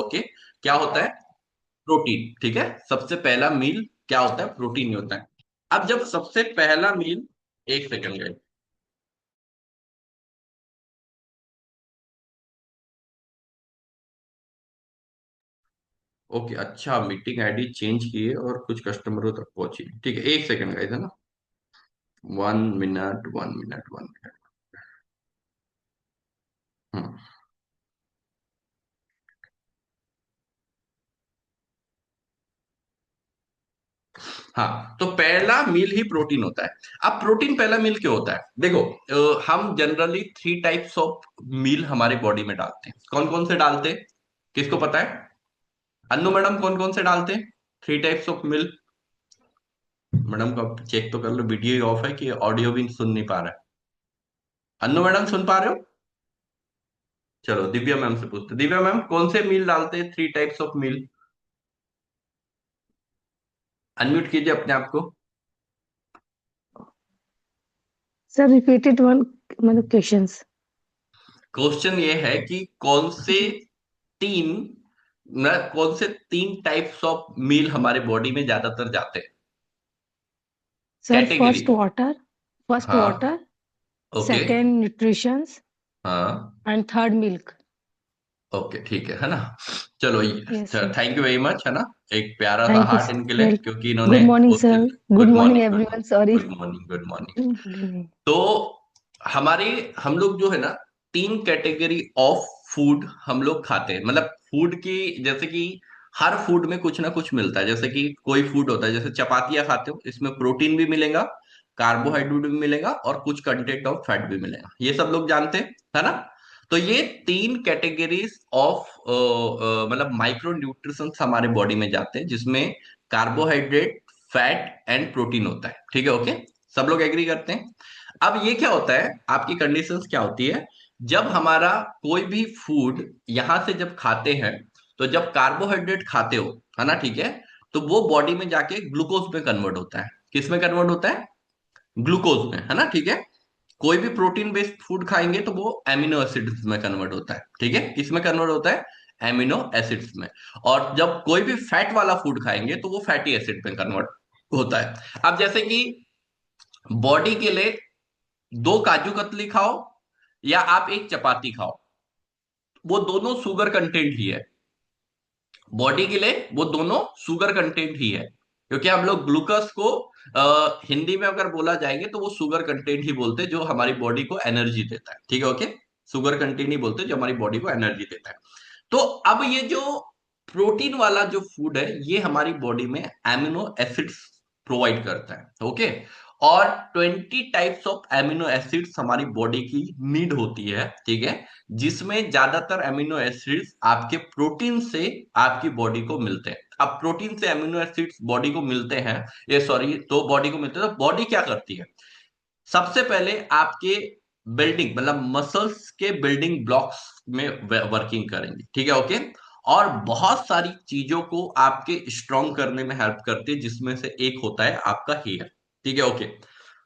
Okay. क्या होता है? प्रोटीन। ठीक है, सबसे पहला मील क्या होता है? प्रोटीन ही होता है। अब जब सबसे पहला मील, एक सेकंड गए। ओके, अच्छा, मीटिंग आईडी चेंज की है और कुछ कस्टमरों तक पहुंची। ठीक है, एक सेकंड गाइस, है ना। 1 मिनट, 1 मिनट, 1 मिनट। हम्म। हाँ, तो पहला मील ही प्रोटीन होता है। अब प्रोटीन पहला मील क्यों होता है? देखो, हम जनरली 3 टाइप्स ऑफ मील हमारे बॉडी में डालते हैं। कौन कौन से डालते हैं? किसको पता है? अन्नू मैडम, कौन कौन से डालते हैं 3 टाइप्स ऑफ मील? मैडम का चेक तो कर लो, वीडियो ही ऑफ है कि ऑडियो भी सुन नहीं पा रहा है। अन्नू मैडम सुन पा रहे हो? चलो दिव्या मैम से पूछते हैं। दिव्या मैम, कौन से मील डालते हैं 3 टाइप्स ऑफ मील? अनम्यूट कीजिए अपने आप को। सर रिपीटेड वन, मतलब क्वेश्चंस। क्वेश्चन ये है कि तीन कौन से 3 टाइप्स ऑफ मील हमारे बॉडी में ज्यादातर जाते हैं? Sir category. First water, first हाँ। Water, okay. सेकंड न्यूट्रिशंस हाँ। And third milk. ओके, ठीक है ना। चलो, yes sir. Thank you very much, है ना। एक प्यारा सा थैंक यू हार्ट सर। इनके लिए, वेल, क्योंकि इन्होंने गुड मॉर्निंग उस दिन। Sir. Good good morning morning, good everyone, morning. Sorry. Good morning, good morning. Good evening. तो हमारे हम लोग जो है ना, 3 कैटेगरी ऑफ फूड हम लोग खाते हैं। मतलब फूड की, जैसे कि हर फूड में कुछ ना कुछ मिलता है। जैसे कि कोई फूड होता है, जैसे चपातियां खाते हो, इसमें प्रोटीन भी मिलेगा, कार्बोहाइड्रेट भी मिलेगा और कुछ कंटेंट ऑफ फैट भी मिलेगा। ये सब लोग जानते हैं, है ना। तो ये 3 कैटेगरीज ऑफ मतलब माइक्रो न्यूट्रिशन हमारे बॉडी में जाते हैं, जिसमें कार्बोहाइड्रेट, फैट एंड प्रोटीन होता है। ठीक है, ओके। सब लोग एग्री करते हैं। अब ये क्या होता है, आपकी कंडीशंस क्या होती है? जब हमारा कोई भी फूड यहां से जब खाते हैं, तो जब कार्बोहाइड्रेट खाते हो, है ना, ठीक है, तो वो बॉडी में जाके ग्लूकोज में कन्वर्ट होता है। किस में कन्वर्ट होता है? ग्लूकोज में, है ना, ठीक है। कोई भी प्रोटीन बेस्ड फूड खाएंगे तो वो एमिनो एसिड्स में कन्वर्ट होता है। ठीक है, किसमें कन्वर्ट होता है? एमिनो एसिड्स में। और जब कोई भी फैट वाला फूड खाएंगे तो वो फैटी एसिड में कन्वर्ट होता है। अब जैसे कि बॉडी के लिए 2 काजू कतली खाओ या आप एक चपाती खाओ, वो दोनों शुगर कंटेंट ही है। बॉडी के लिए वो दोनों शुगर कंटेंट ही है, क्योंकि हम लोग ग्लूकोज को हिंदी में अगर बोला जाएंगे तो वो शुगर कंटेंट ही बोलते हैं, जो हमारी बॉडी को एनर्जी देता है। ठीक है, ओके। शुगर कंटेंट ही बोलते हैं जो हमारी बॉडी को एनर्जी देता है। तो अब ये जो प्रोटीन वाला जो फूड है, ये हमारी बॉडी में एमिनो एसिड्स प्रोवाइड करता है, ओके। और 20 टाइप्स ऑफ एमिनो एसिड्स हमारी बॉडी की नीड होती है, ठीक है, जिसमें ज्यादातर एमिनो एसिड्स आपके प्रोटीन से आपकी बॉडी को मिलते हैं। अब प्रोटीन से एमिनो एसिड्स बॉडी को मिलते हैं, ये सॉरी, तो बॉडी को मिलते हैं, तो बॉडी क्या करती है? सबसे पहले आपके बिल्डिंग, मतलब मसल्स के बिल्डिंग ब्लॉक्स में वर्किंग करेंगे। ठीक है, ओके। और बहुत सारी चीजों को आपके स्ट्रॉन्ग करने में हेल्प करती है, जिसमें से एक होता है आपका हेयर। ठीक है, ओके।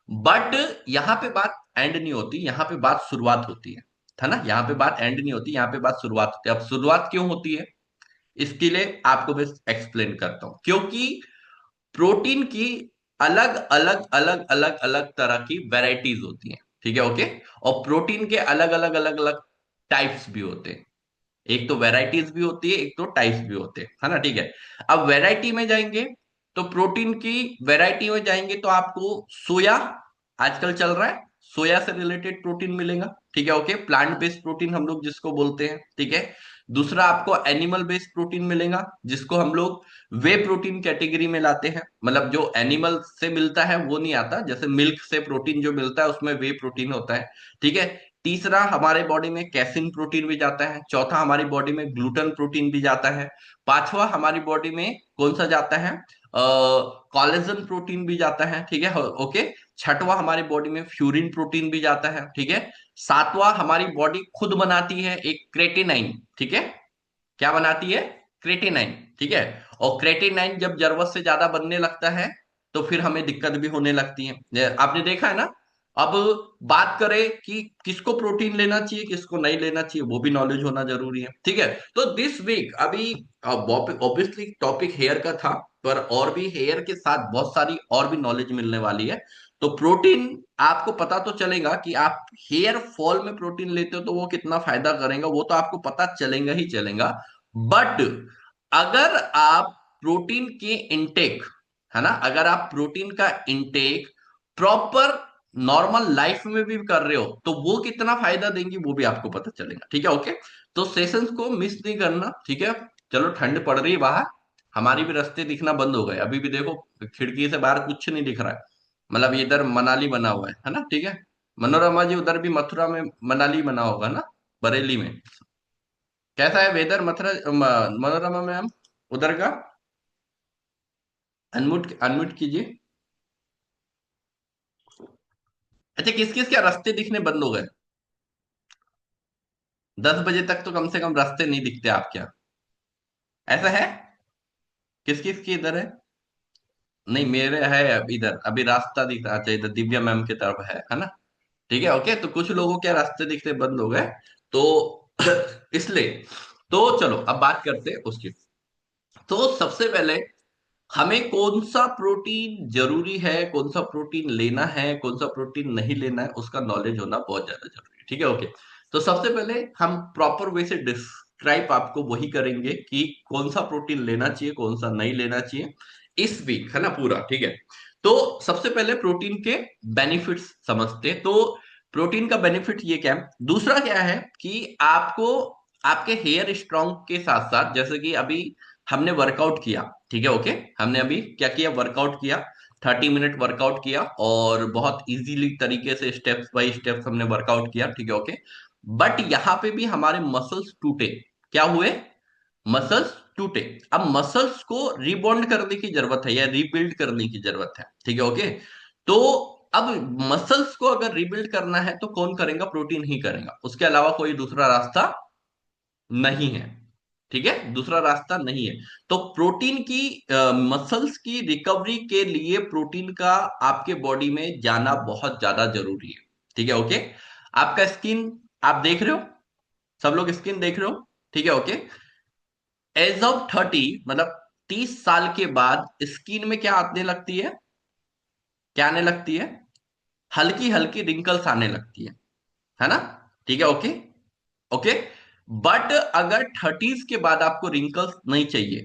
बट यहां पे बात एंड नहीं होती, यहां पे बात शुरुआत होती है ना। यहां पे बात एंड नहीं होती, यहां पे बात शुरुआत होती है। अब शुरुआत क्यों होती है, इसके लिए आपको मैं एक्सप्लेन करता हूं। क्योंकि प्रोटीन की अलग अलग अलग अलग अलग तरह की वैरायटीज होती हैं। ठीक है, ओके। और प्रोटीन के अलग अलग अलग अलग टाइप्स भी होते हैं। एक तो वैरायटीज भी होती है, एक तो टाइप्स भी होते हैं, है ना, ठीक है। अब वैरायटी में जाएंगे, तो प्रोटीन की वैरायटी में जाएंगे तो आपको सोया आजकल चल रहा है, सोया से रिलेटेड प्रोटीन मिलेगा। ठीक है, ओके। प्लांट बेस्ड प्रोटीन हम लोग जिसको बोलते हैं, ठीक है। दूसरा आपको एनिमल बेस्ड प्रोटीन मिलेगा, जिसको हम लोग वे प्रोटीन कैटेगरी में लाते हैं। मतलब जो एनिमल से मिलता है वो नहीं आता, जैसे मिल्क से प्रोटीन जो मिलता है उसमें वे प्रोटीन होता है। ठीक है। तीसरा, हमारे बॉडी में कैसिन प्रोटीन भी जाता है। चौथा, हमारी बॉडी में ग्लूटन प्रोटीन भी जाता है। पांचवा, हमारी बॉडी में कौन सा जाता है? कॉलेजन प्रोटीन भी जाता है। ठीक है, ओके। छठवां, हमारी बॉडी में फ्यूरिन प्रोटीन भी जाता है। ठीक है। सातवां, हमारी बॉडी खुद बनाती है एक क्रेटिनाइन। ठीक है। क्या बनाती है? क्रेटिनाइन। ठीक है। और क्रेटिनाइन जब जरूरत से ज्यादा बनने लगता है, तो फिर हमें दिक्कत भी होने लगती है। आपने देखा है ना, अब बात करें कि किसको प्रोटीन लेना चाहिए किसको नहीं लेना चाहिए, वो भी नॉलेज होना जरूरी है। ठीक है, तो दिस वीक अभी ऑब्वियसली टॉपिक हेयर का था, पर और भी हेयर के साथ बहुत सारी और भी नॉलेज मिलने वाली है। तो प्रोटीन आपको पता तो चलेगा कि आप हेयर फॉल में प्रोटीन लेते हो तो वो कितना फायदा करेगा, वो तो आपको पता चलेगा ही चलेगा। बट अगर आप प्रोटीन के इनटेक, है ना, अगर आप प्रोटीन का इनटेक प्रॉपर नॉर्मल लाइफ में भी कर रहे हो तो वो कितना फायदा देंगी वो भी आपको पता चलेगा। ठीक है, ओके। तो सेशंस को मिस नहीं करना, ठीक है। चलो, ठंड पड़ रही है बाहर, हमारी भी रास्ते दिखना बंद हो गए, अभी भी देखो खिड़की से बाहर कुछ नहीं दिख रहा है। मतलब इधर मनाली बना हुआ है ना, ठीक है। मनोरमा जी उधर भी मथुरा में मनाली बना होगा ना, बरेली में। कैसा है वेदर मथुरा मनोरमा में हम उधर का? अनम्यूट अनम्यूट कीजिए। अच्छा, किस किस के रास्ते दिखने बंद हो गए? 10 बजे तक तो कम से कम रास्ते नहीं दिखते आपके यहाँ, ऐसा है? किस किस की इधर है? नहीं, मेरे है इधर अभी रास्ता दिख रहा। अच्छा, इधर दिव्या मैम की तरफ है ना? ठीक है, ओके। तो कुछ लोगों के रास्ते दिखते बंद हो गए, तो इसलिए। तो चलो अब बात करते हैं उसकी। तो सबसे पहले हमें कौन सा प्रोटीन जरूरी है, कौन सा प्रोटीन लेना है, कौन सा प्रोटीन नहीं लेना है, उसका नॉलेज होना बहुत ज्यादा जरूरी है। ठीक है, ओके। तो सबसे पहले हम प्रॉपर वे से डिस्क्राइब आपको वही करेंगे कि कौन सा प्रोटीन लेना चाहिए कौन सा नहीं लेना चाहिए इस वीक, है ना, पूरा। ठीक है। तो सबसे पहले प्रोटीन के बेनिफिट्स समझते हैं। तो प्रोटीन का बेनिफिट ये क्या है, दूसरा क्या है कि आपको आपके हेयर स्ट्रॉन्ग के साथ साथ, जैसे कि अभी हमने वर्कआउट किया, ठीक है, ओके। हमने अभी क्या किया, वर्कआउट किया, 30 मिनट वर्कआउट किया, और बहुत इजीली तरीके से स्टेप्स बाय स्टेप्स हमने वर्कआउट किया, ठीक है, ओके। बट यहाँ पे भी हमारे मसल्स टूटे। क्या हुए? मसल्स टूटे। अब मसल्स को रिबॉन्ड करने की जरूरत है या रीबिल्ड करने की जरूरत है, ठीक है, ओके। तो अब मसल्स को अगर रीबिल्ड करना है तो कौन करेगा? प्रोटीन ही करेगा, उसके अलावा कोई दूसरा रास्ता नहीं है। ठीक है, दूसरा रास्ता नहीं है। तो प्रोटीन की मसल्स की रिकवरी के लिए प्रोटीन का आपके बॉडी में जाना बहुत ज्यादा जरूरी है। ठीक है, ओके। आपका स्किन आप देख रहे हो, सब लोग स्किन देख रहे हो, ठीक है, ओके। एज ऑफ 30, मतलब 30 साल के बाद स्किन में क्या आने लगती है? क्या आने लगती है? हल्की हल्की रिंकल्स आने लगती है ना? ठीक है, ओके, ओके। बट अगर 30s के बाद आपको रिंकल्स नहीं चाहिए,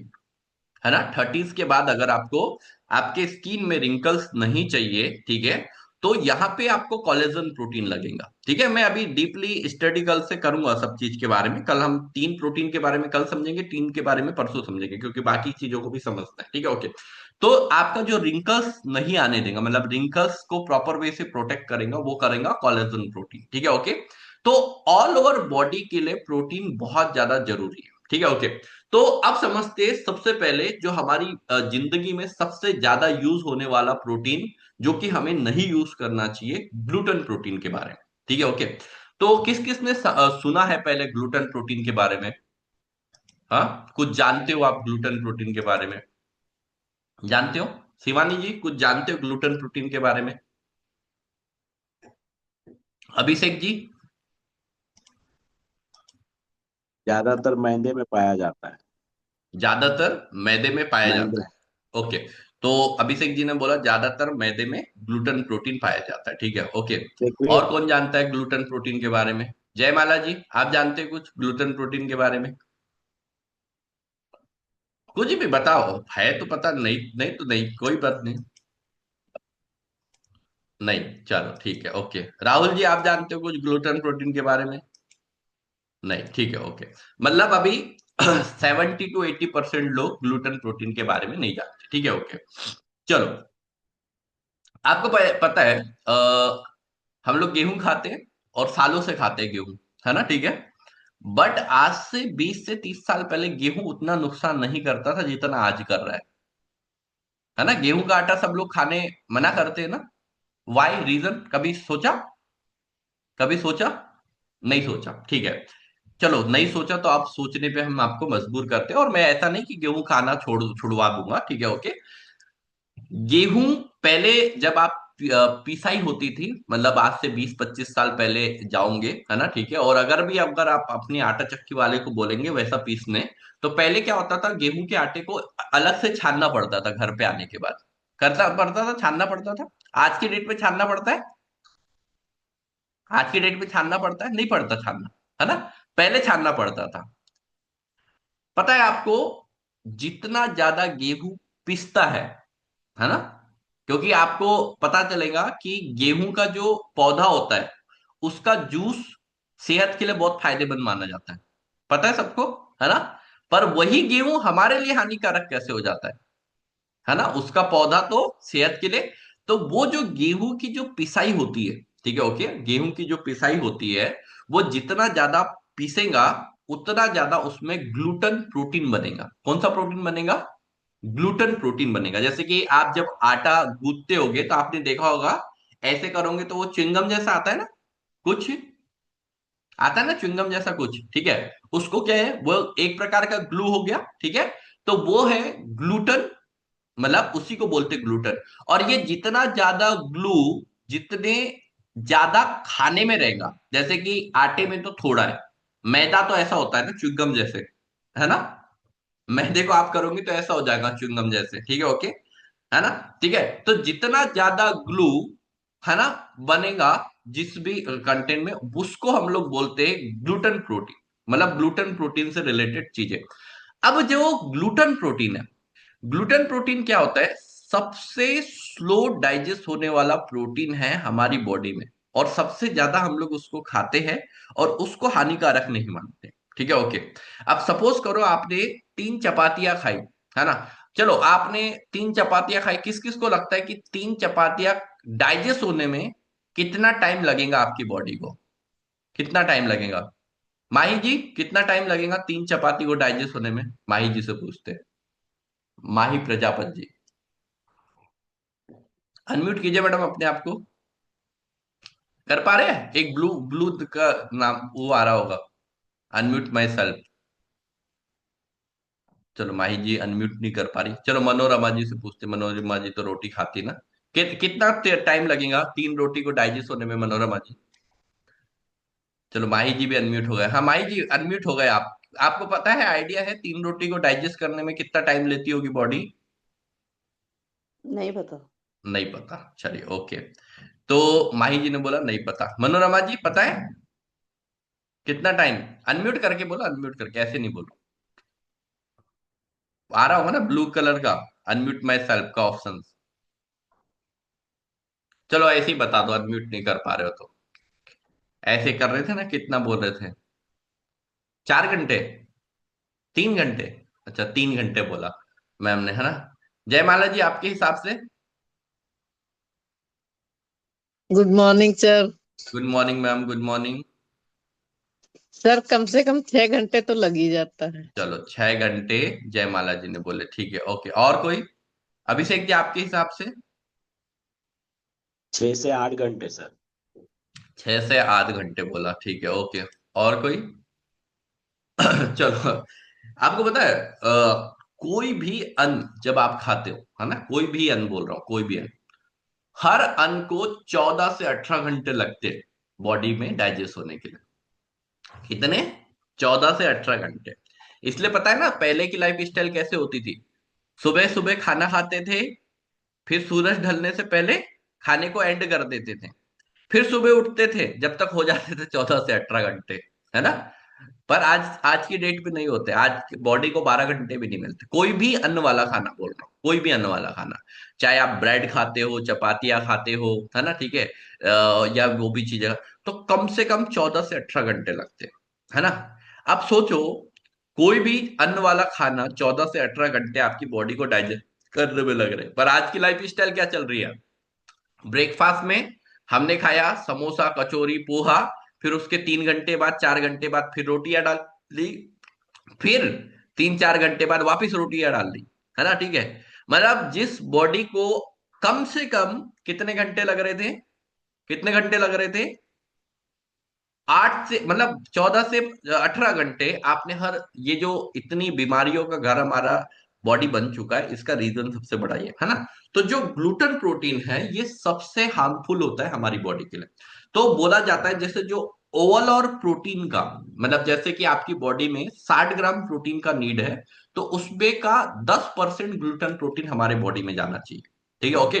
है ना, 30s के बाद अगर आपको आपके स्किन में रिंकल्स नहीं चाहिए, ठीक है, तो यहाँ पे आपको कोलेजन प्रोटीन लगेगा। ठीक है, मैं अभी डीपली स्टडी कल से करूंगा सब चीज के बारे में। कल हम 3 प्रोटीन के बारे में कल समझेंगे, 3 के बारे में परसों समझेंगे, क्योंकि बाकी चीजों को भी समझना है। ठीक है, ओके। तो आपका जो रिंकल्स नहीं आने देगा, मतलब रिंकल्स को प्रॉपर वे से प्रोटेक्ट करेगा, वो करेगा कोलेजन प्रोटीन। ठीक है, ओके। तो ऑल ओवर बॉडी के लिए प्रोटीन बहुत ज्यादा जरूरी है। ठीक है, ओके। तो अब समझते हैं सबसे पहले जो हमारी जिंदगी में सबसे ज्यादा यूज होने वाला प्रोटीन, जो कि हमें नहीं यूज करना चाहिए, ग्लूटन प्रोटीन के बारे में। ठीक है, ओके। तो किस किस ने सुना है पहले ग्लूटन प्रोटीन के बारे में? हाँ, कुछ जानते हो आप ग्लूटन प्रोटीन के बारे में? जानते हो? शिवानी जी, कुछ जानते हो ग्लूटन प्रोटीन के बारे में? अभिषेक जी? ज्यादातर मैदे में पाया जाता है। ज्यादातर मैदे में पाया मैदे। जाता है, ओके। तो अभिषेक जी ने बोला ज्यादातर मैदे में ग्लूटन प्रोटीन पाया जाता है, ठीक है, ओके। देखिए, और कौन जानता है ग्लूटन प्रोटीन के बारे में? जयमाला जी, आप जानते हैं कुछ ग्लूटन प्रोटीन के बारे में? कुछ भी बताओ, है तो पता, नहीं नहीं तो नहीं, कोई बात नहीं। नहीं, चलो ठीक है, ओके। राहुल जी, आप जानते हो कुछ ग्लूटन प्रोटीन के बारे में? नहीं, ठीक है, ओके। मतलब अभी 70 to 80% लोग ग्लूटन प्रोटीन के बारे में नहीं जानते। ठीक है, ओके। चलो, आपको पता है हम लोग गेहूं खाते हैं, और सालों से खाते हैं गेहूं, है ना, ठीक है। बट आज से 20 से 30 साल पहले गेहूं उतना नुकसान नहीं करता था जितना आज कर रहा है ना। गेहूं का आटा सब लोग खाने मना करते हैं ना। वाई रीजन, कभी सोचा? कभी सोचा? नहीं सोचा, ठीक है। चलो, नहीं सोचा तो आप सोचने पे हम आपको मजबूर करते हैं, और मैं ऐसा नहीं कि गेहूं खाना छुड़वा दूंगा, ठीक है, ओके। गेहूं पहले, जब आप पिसाई होती थी, मतलब आज से 20-25 साल पहले जाओगे, है ना, ठीक है। और अगर आप अपनी आटा चक्की वाले को बोलेंगे वैसा पीसने, तो पहले क्या होता था, गेहूं के आटे को अलग से छानना पड़ता था घर पे आने के बाद। करता पड़ता था, छानना पड़ता था। आज के डेट में छानना पड़ता है? आज के डेट में छानना पड़ता है? नहीं पड़ता छानना, है ना। पहले छानना पड़ता था। पता है आपको, जितना ज्यादा गेहूं पिसता है ना, क्योंकि आपको पता चलेगा कि गेहूं का जो पौधा होता है उसका जूस सेहत के लिए बहुत फायदेमंद माना जाता है। पता है सबको, है ना। पर वही गेहूं हमारे लिए हानिकारक कैसे हो जाता है ना। उसका पौधा तो सेहत के लिए, तो वो जो गेहूं की जो पिसाई होती है, ठीक है, ओके, गेहूं की जो पिसाई होती है, वो जितना ज्यादा पीसेगा उतना ज्यादा उसमें ग्लूटन प्रोटीन बनेगा। कौन सा प्रोटीन बनेगा? ग्लूटन प्रोटीन बनेगा। जैसे कि आप जब आटा गूंथते होगे तो आपने देखा होगा, ऐसे करोगे तो वो च्युइंगम जैसा आता है ना, कुछ आता है ना च्युइंगम जैसा कुछ, ठीक है। उसको क्या है, वो एक प्रकार का ग्लू हो गया, ठीक है। तो वो है ग्लूटन, मतलब उसी को बोलते ग्लूटन। और ये जितना ज्यादा ग्लू, जितने ज्यादा खाने में रहेगा, जैसे कि आटे में तो थोड़ा है, मैदा तो ऐसा होता है ना च्युइंगम जैसे, है ना। मैदे को आप करोगे तो ऐसा हो जाएगा च्युइंगम जैसे, ठीक है, ओके, है ना, ठीक है। तो जितना ज्यादा ग्लू, है ना, बनेगा जिस भी कंटेंट में, उसको हम लोग बोलते हैं ग्लूटन प्रोटीन, मतलब ग्लूटन प्रोटीन से रिलेटेड चीजें। अब जो ग्लूटन प्रोटीन है, ग्लूटेन प्रोटीन क्या होता है? सबसे स्लो डाइजेस्ट होने वाला प्रोटीन है हमारी बॉडी में, और सबसे ज्यादा हम लोग उसको खाते हैं और उसको हानिकारक नहीं मानते, ठीक है, ओके। अब सपोज करो आपने 3 चपातियां खाई, है ना। चलो आपने 3 चपातियां खाई, किस किस को लगता है कि 3 चपातियां डाइजेस्ट होने में कितना टाइम लगेगा आपकी बॉडी को? कितना टाइम लगेगा? माही जी, कितना टाइम लगेगा 3 चपाती को डाइजेस्ट होने में? माही जी से पूछते हैं। माही प्रजापति जी, अनम्यूट कीजिए मैडम अपने आप को। कर पा रहे हैं? एक ब्लू ब्लू का नाम वो आ रहा होगा, अनम्यूट माई सेल्फ। चलो माही जी अनम्यूट नहीं कर पा रही, चलो मनोरमा जी से पूछते। मनोरमा जी तो रोटी खाती ना। कितना टाइम लगेगा 3 रोटी को डाइजेस्ट होने में, मनोरमा जी? चलो माही जी भी अनम्यूट हो गए। हाँ माही जी अनम्यूट हो गए आप। आपको पता है, आइडिया है 3 रोटी को डाइजेस्ट करने में कितना टाइम लेती होगी बॉडी? नहीं पता। नहीं पता, चलिए ओके। तो माही जी ने बोला नहीं पता। मनोरमा जी पता है कितना टाइम? अनम्यूट करके बोलो, अनम्यूट करके, ऐसे नहीं बोलो। आ रहा होगा ना ब्लू कलर का अनम्यूट माई सेल्फ का ऑप्शन। चलो ऐसे ही बता दो, अनम्यूट नहीं कर पा रहे हो तो। ऐसे कर रहे थे ना, कितना बोल रहे थे? 4 घंटे? 3 घंटे? अच्छा 3 घंटे बोला मैम ने, है ना। जयमाला जी आपके हिसाब से? Good morning sir. Good morning ma'am, good morning. Sir कम से कम 6 घंटे तो लग ही जाता है। चलो 6 घंटे जयमाला जी ने बोले, ठीक है, ओके। और कोई? अभिषेक जी आपके हिसाब से? 6 से 8 घंटे सर। 6 से 8 घंटे बोला, ठीक है, ओके। और कोई? चलो, आपको पता है कोई भी अन्न जब आप खाते हो, है ना, कोई भी अन्न बोल रहा हूं, कोई भी अन्न, हर अन्न को 14 से 18 घंटे लगते हैं बॉडी में डाइजेस्ट होने के लिए। कितने? 14 से 18 घंटे। इसलिए पता है ना पहले की लाइफ स्टाइल कैसे होती थी? सुबह सुबह खाना खाते थे, फिर सूरज ढलने से पहले खाने को एंड कर देते थे, फिर सुबह उठते थे जब तक हो जाते थे 14 से 18 घंटे, है ना। पर आज आज की डेट पे नहीं होते, आज बॉडी को 12 घंटे भी नहीं मिलते। कोई भी अन्न वाला खाना बोल रहा हूँ, कोई भी अन्न वाला खाना, चाहे आप ब्रेड खाते हो, चपातियां खाते हो, है ना, ठीक है, या वो भी चीजें, तो कम से कम 14 से 18 घंटे लगते हैं, है ना। आप सोचो, कोई भी अन्न वाला खाना 14 से 18 घंटे आपकी बॉडी को डाइजेस्ट करने में लग रहे हैं। पर आज की लाइफ स्टाइल क्या चल रही है? ब्रेकफास्ट में हमने खाया समोसा, कचौरी, पोहा, फिर उसके 3 घंटे बाद, 4 घंटे बाद फिर रोटियां डाल ली, फिर 3-4 घंटे बाद वापस रोटियां डाल दी, है ना, ठीक है। मतलब जिस बॉडी को कम से कम कितने घंटे लग रहे थे, कितने घंटे लग रहे थे? 8 से, मतलब 14 से 18 घंटे, आपने हर, ये जो इतनी बीमारियों का घर हमारा बॉडी बन चुका है, इसका रीजन सबसे बड़ा ये है ना। तो जो ग्लूटन प्रोटीन है ये सबसे हार्मफुल होता है हमारी बॉडी के लिए। तो बोला जाता है जैसे जो ओवल और प्रोटीन का, मतलब जैसे कि आपकी बॉडी में 60 ग्राम प्रोटीन का नीड है, तो उसमें का 10% ग्लूटन प्रोटीन हमारे बॉडी में जाना चाहिए। ठीक है, ओके।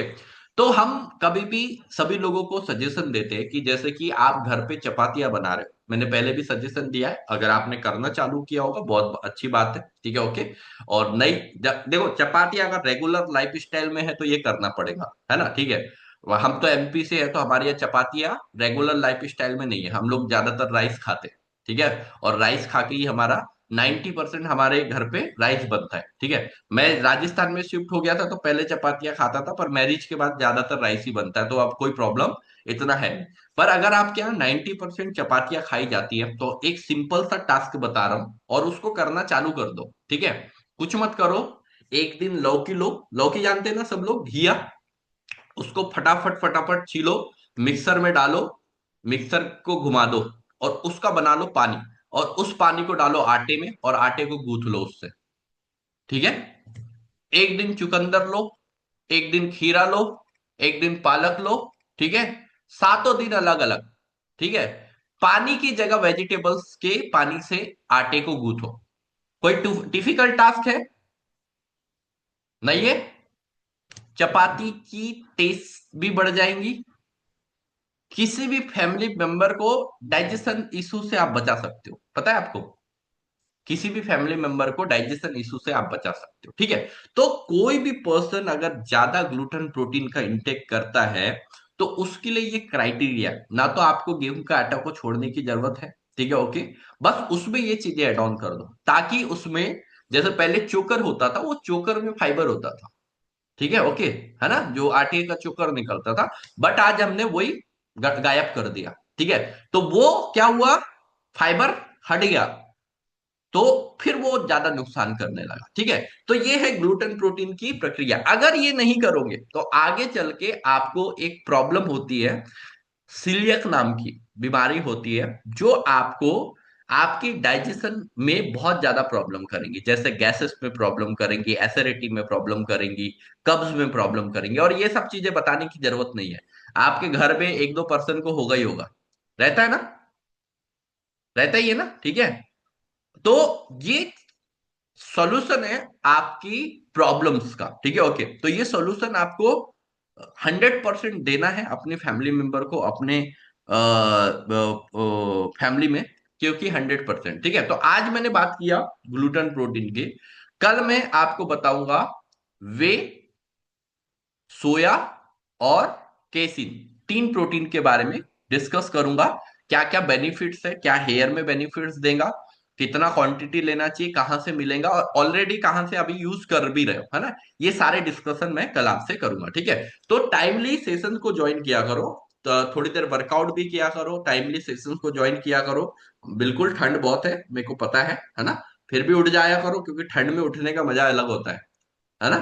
तो हम कभी भी सभी लोगों को सजेशन देते हैं कि जैसे कि आप घर पे चपातियां बना रहे हो, मैंने पहले भी सजेशन दिया है, अगर आपने करना चालू किया होगा बहुत अच्छी बात है, ठीक है, ओके। और नई देखो चपाती अगर रेगुलर लाइफ स्टाइल में है तो ये करना पड़ेगा, है ना, ठीक है। हम तो एमपी से है तो हमारे यहाँ चपातियां रेगुलर लाइफ स्टाइल में नहीं है, हम लोग ज्यादातर राइस खाते हैं, ठीक है। और राइस खा के ही हमारा 90% हमारे घर पे राइस बनता है, ठीक है। मैं राजस्थान में शिफ्ट हो गया था तो पहले चपातियां खाता था, पर मैरिज के बाद ज्यादातर राइस ही बनता है, तो अब कोई प्रॉब्लम इतना है नहीं। पर अगर आपके यहाँ 90% चपातियां खाई जाती है तो एक सिंपल सा टास्क बता रहा हूं और उसको करना चालू कर दो, ठीक है। कुछ मत करो, एक दिन लौकी लो, लौकी जानते हैं ना सब लोग, घिया, उसको फटाफट फटाफट छीलो, मिक्सर में डालो, मिक्सर को घुमा दो और उसका बना लो पानी, और उस पानी को डालो आटे में और आटे को गूंथ लो उससे, ठीक है। एक दिन चुकंदर लो, एक दिन खीरा लो, एक दिन पालक लो, ठीक है। सातों दिन अलग अलग, ठीक है। पानी की जगह वेजिटेबल्स के पानी से आटे को गूंथो। कोई डिफिकल्ट टास्क है नहीं है। चपाती की टेस्ट भी बढ़ जाएंगी, किसी भी फैमिली मेंबर को डाइजेशन इशू से आप बचा सकते हो, पता है आपको, किसी भी फैमिली मेंबर को डाइजेशन इशू से आप बचा सकते हो, ठीक है। तो कोई भी पर्सन अगर ज्यादा ग्लूटेन प्रोटीन का इंटेक करता है तो उसके लिए ये क्राइटेरिया, ना तो आपको गेहूं का आटा को छोड़ने की जरूरत है, ठीक है, ओके। बस उसमें ये चीजें ऐड ऑन कर दो ताकि उसमें, जैसे पहले चोकर होता था, वो चोकर में फाइबर होता था, ठीक है, ओके, है ना, जो आटे का चोकर निकलता था, बट आज हमने वही गायब कर दिया, ठीक है। तो वो क्या हुआ, फाइबर हट गया, तो फिर वो ज्यादा नुकसान करने लगा, ठीक है। तो ये है ग्लूटेन प्रोटीन की प्रक्रिया, अगर ये नहीं करोगे तो आगे चल के आपको एक प्रॉब्लम होती है, सीलियक नाम की बीमारी होती है, जो आपको आपकी डाइजेशन में बहुत ज्यादा प्रॉब्लम करेंगी, जैसे गैसेस में प्रॉब्लम करेंगी, एसिडिटी में प्रॉब्लम करेंगी, कब्ज में प्रॉब्लम करेंगी, और ये सब चीजें बताने की जरूरत नहीं है, आपके घर में 1-2% को होगा ही होगा, रहता है ना, रहता ही है ना, ठीक है। तो ये सॉल्यूशन है आपकी प्रॉब्लम्स का, ठीक है, ओके। तो ये सॉल्यूशन आपको 100% देना है अपने फैमिली मेंबर को, अपने फैमिली में, क्योंकि 100%, ठीक है। तो आज मैंने बात किया ग्लूटेन प्रोटीन की, कल मैं आपको बताऊंगा वे, सोया और केसिन, 3 प्रोटीन के बारे में डिस्कस करूंगा, क्या क्या बेनिफिट्स है, क्या हेयर में बेनिफिट्स देगा, कितना क्वांटिटी लेना चाहिए, कहां से मिलेगा, और ऑलरेडी कहां से अभी यूज कर भी रहे हो, है ना। ये सारे डिस्कशन मैं कल आपसे करूंगा, ठीक है। तो टाइमली सेशन को ज्वाइन किया करो, तो थोड़ी देर वर्कआउट भी किया करो, टाइमली सेशन को ज्वाइन किया करो। बिल्कुल ठंड बहुत है मेरे को पता है ना, फिर भी उठ जाया करो, क्योंकि ठंड में उठने का मजा अलग होता है ना।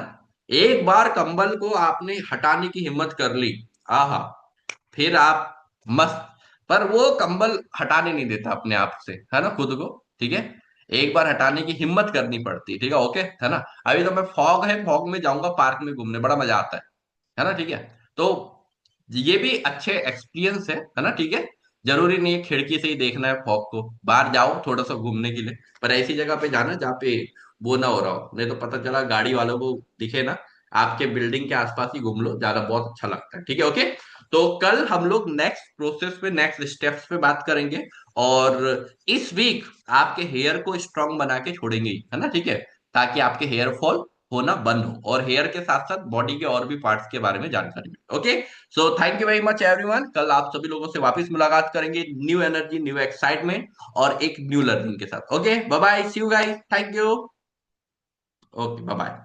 एक बार कंबल को आपने हटाने की हिम्मत कर ली, आहा, फिर आप मस्त। पर वो कंबल हटाने नहीं देता अपने आप से, है ना, खुद को, ठीक है। एक बार हटाने की हिम्मत करनी पड़ती है, ठीक है, ओके, है ना। अभी तो मैं फॉग है, फॉग में जाऊंगा पार्क में घूमने, बड़ा मजा आता है ना, ठीक है। तो ये भी अच्छे एक्सपीरियंस है ना, ठीक है। जरूरी नहीं है खिड़की से ही देखना है फॉग को, बाहर जाओ थोड़ा सा घूमने के लिए, पर ऐसी जगह पे जाना जहाँ पे वो ना हो रहा हो, नहीं तो पता चला गाड़ी वालों को दिखे ना, आपके बिल्डिंग के आसपास ही घूम लो, ज्यादा बहुत अच्छा लगता है, ठीक है, ओके। तो कल हम लोग नेक्स्ट प्रोसेस पे, नेक्स्ट स्टेप्स पे बात करेंगे, और इस वीक आपके हेयर को स्ट्रांग बना के छोड़ेंगे ही, है ना, ठीक है, ताकि आपके हेयर फॉल होना बंद हो, और हेयर के साथ साथ बॉडी के और भी पार्ट्स के बारे में जानकारी मिले, okay. So thank you very much everyone, कल आप सभी लोगों से वापस मुलाकात करेंगे, न्यू एनर्जी, न्यू एक्साइटमेंट और एक न्यू लर्निंग के साथ, okay, bye bye, see you guys, thank you, okay, bye bye.